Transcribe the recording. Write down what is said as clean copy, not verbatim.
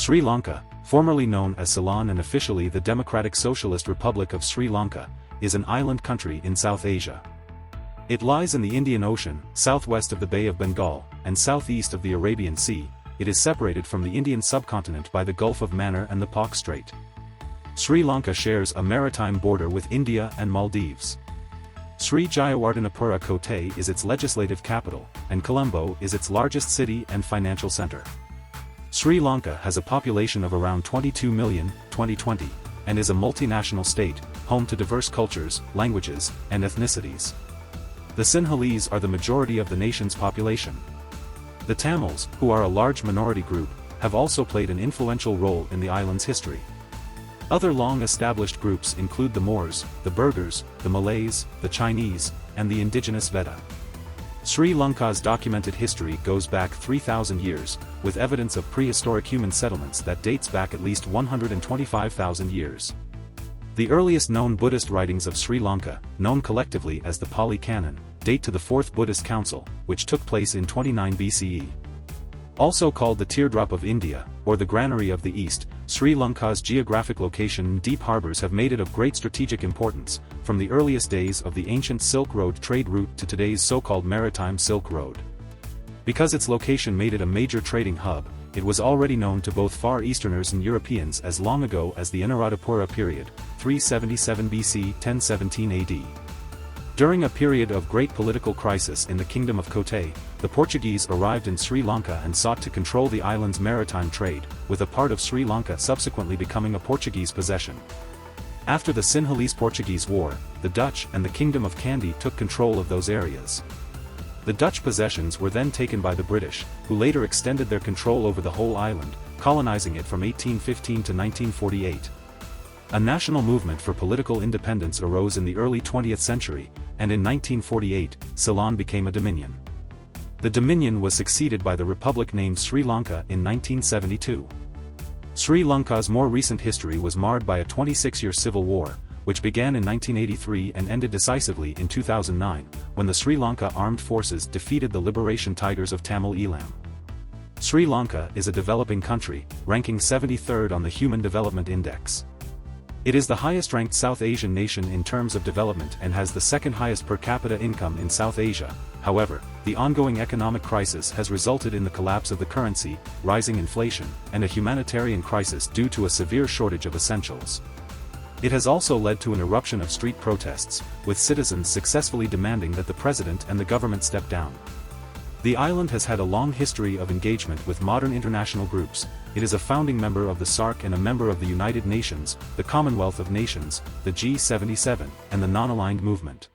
Sri Lanka, formerly known as Ceylon and officially the Democratic Socialist Republic of Sri Lanka, is an island country in South Asia. It lies in the Indian Ocean, southwest of the Bay of Bengal, and southeast of the Arabian Sea. It is separated from the Indian subcontinent by the Gulf of Mannar and the Pak Strait. Sri Lanka shares a maritime border with India and Maldives. Sri Jayawardenepura Kotte is its legislative capital, and Colombo is its largest city and financial center. Sri Lanka has a population of around 22 million, 2020, and is a multinational state, home to diverse cultures, languages, and ethnicities. The Sinhalese are the majority of the nation's population. The Tamils, who are a large minority group, have also played an influential role in the island's history. Other long-established groups include the Moors, the Burghers, the Malays, the Chinese, and the indigenous Vedda. Sri Lanka's documented history goes back 3,000 years, with evidence of prehistoric human settlements that dates back at least 125,000 years. The earliest known Buddhist writings of Sri Lanka, known collectively as the Pali Canon, date to the Fourth Buddhist Council, which took place in 29 BCE. Also called the Teardrop of India, or the Granary of the East, Sri Lanka's geographic location and deep harbors have made it of great strategic importance, from the earliest days of the ancient Silk Road trade route to today's so-called Maritime Silk Road. Because its location made it a major trading hub, it was already known to both Far Easterners and Europeans as long ago as the Anuradhapura period, 377 BC 1017 AD. During a period of great political crisis in the Kingdom of Kotte, the Portuguese arrived in Sri Lanka and sought to control the island's maritime trade, with a part of Sri Lanka subsequently becoming a Portuguese possession. After the Sinhalese-Portuguese War, the Dutch and the Kingdom of Kandy took control of those areas. The Dutch possessions were then taken by the British, who later extended their control over the whole island, colonizing it from 1815 to 1948. A national movement for political independence arose in the early 20th century, and in 1948, Ceylon became a dominion. The dominion was succeeded by the republic named Sri Lanka in 1972. Sri Lanka's more recent history was marred by a 26-year civil war, which began in 1983 and ended decisively in 2009, when the Sri Lanka Armed Forces defeated the Liberation Tigers of Tamil Eelam. Sri Lanka is a developing country, ranking 73rd on the Human Development Index. It is the highest-ranked South Asian nation in terms of development and has the second highest per capita income in South Asia. However, the ongoing economic crisis has resulted in the collapse of the currency, rising inflation, and a humanitarian crisis due to a severe shortage of essentials. It has also led to an eruption of street protests, with citizens successfully demanding that the president and the government step down. The island has had a long history of engagement with modern international groups. It is a founding member of the SAARC and a member of the United Nations, the Commonwealth of Nations, the G77, and the Non-Aligned Movement.